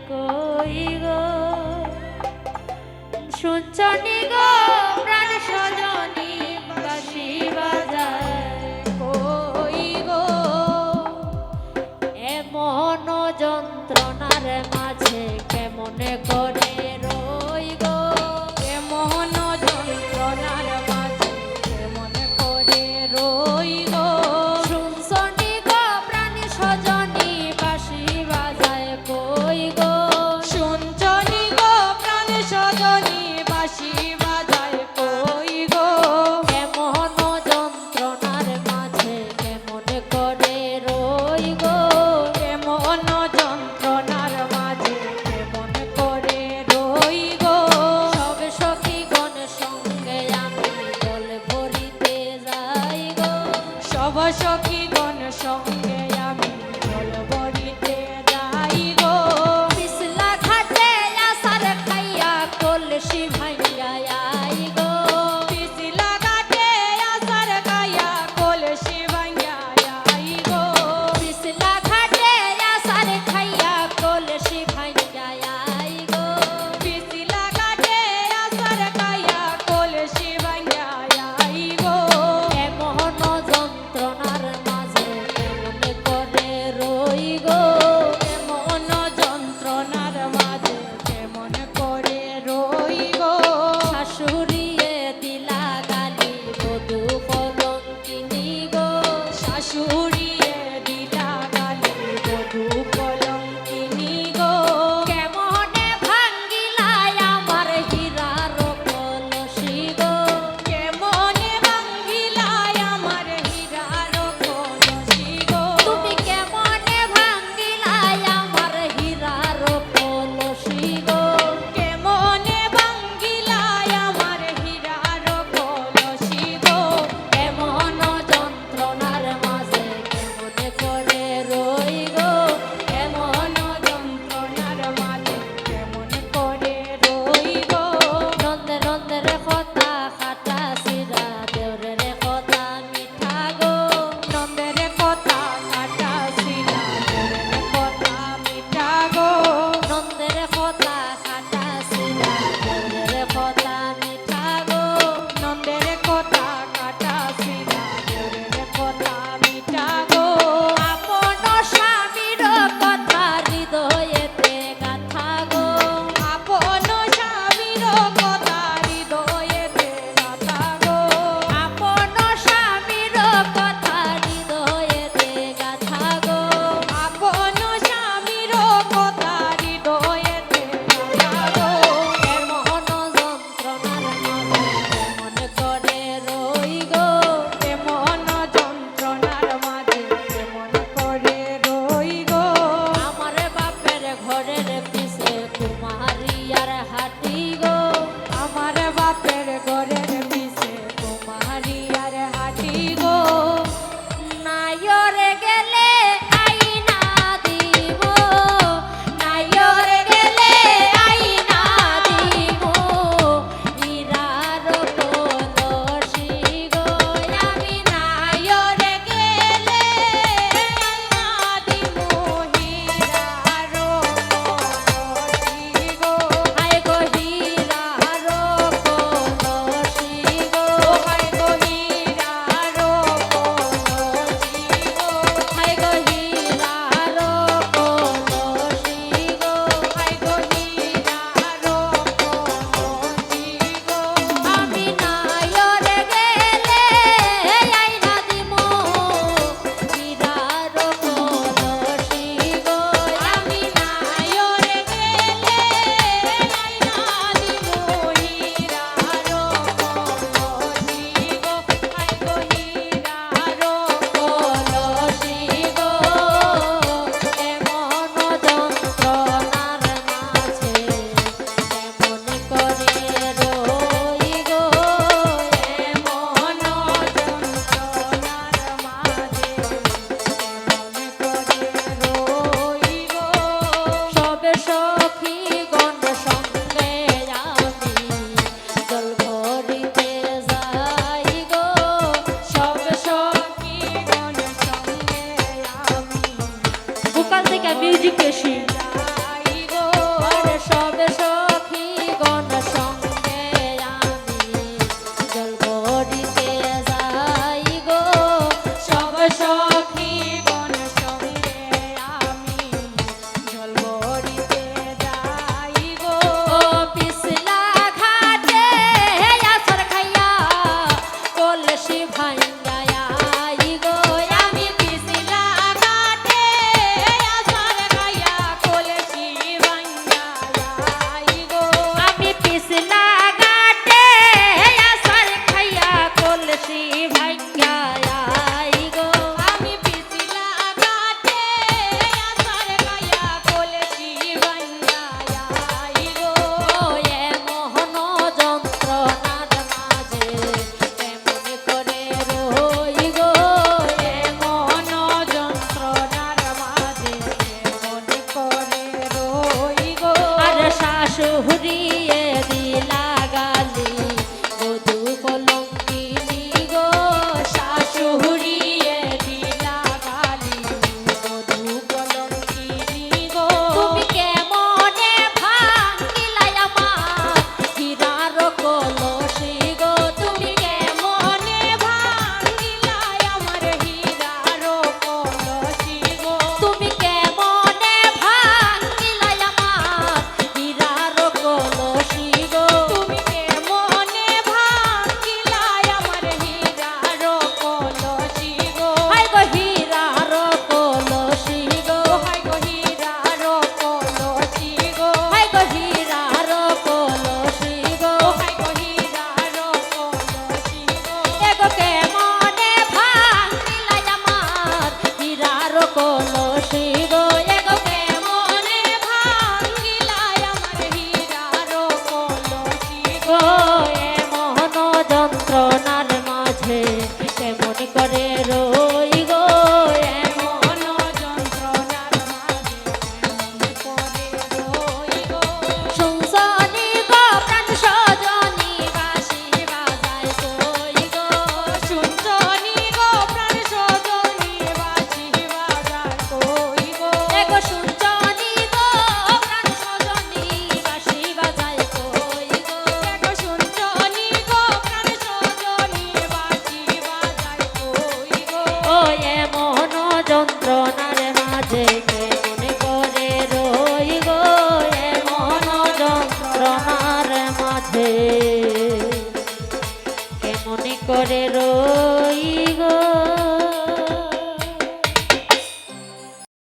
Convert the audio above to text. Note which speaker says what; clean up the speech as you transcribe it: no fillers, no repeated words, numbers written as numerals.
Speaker 1: কই গো শুনছনি গো প্রাণ সজনী বাঁশি বাজায় কই গো এমন যন্ত্রণার মাঝে কেমনে করে রই গো
Speaker 2: এমন যন্ত্রণার মাঝে কেমন করে রই গো
Speaker 1: শুনছনি গো প্রাণ সজনী বাঁশি বাজায় কই গো
Speaker 2: শুনছনি গো প্রাণ সজনী বাঁশি বাজায় কই গো
Speaker 1: এমন যন্ত্রণার মাঝে কেমনে করে রই গো
Speaker 2: এমন যন্ত্রণার মাঝে কেমন করে
Speaker 1: শাশুড়িয়ে দিলা গালি বধূ কলঙ্কিনী গো
Speaker 2: শাশুড়িয়ে দিলা গালি বধূ কলঙ্কিনী গো
Speaker 1: তুমি কেমনে ভাঙিলাই আমার হীরার কলসি গো তুমি
Speaker 2: মনে ভাঙিলাই আমার হীরার কলসি গো
Speaker 1: তুমি কেমনে ভাঙিলাই আমার হীরার কলসি গো
Speaker 2: তুমি মনে ভাঙিলাই আমার হীরার কলসি গো
Speaker 1: হায় গো হীরার কলসি গো
Speaker 2: হায় গো হীরার কলসি গো
Speaker 1: হায় গো হীরার কলসি গো
Speaker 2: হায় গো হীরার কলসি গো
Speaker 1: এগো কেমনে ভাঙিলাই আমার হীরার কলসি গো এগো
Speaker 2: মনে ভাঙিলাই আমার হীরার কলসি
Speaker 1: গো এমন যন্ত্রণার মাঝে কেমন করে রই গো এমন
Speaker 2: মন যন্ত্রণার মাঝে কেমন করে রই গো
Speaker 1: শুনছনি গো প্রাণ সজনি বাঁশি বাজায় কই গো
Speaker 2: শুনছনি গো প্রাণ সজনি বাঁশি বাজার কই গো
Speaker 1: এগো শুনছনি গো প্রাণ সজনি বাঁশি বাজায় কই গো
Speaker 2: দেখো শুনছনি গো প্রাণ সজনি বাঁশি বাজার কই গো
Speaker 1: ও এমন যন্ত্রণার মাঝে কেমন করে রই গো এমন যন্ত্রণার মাঝে কেমন করে রই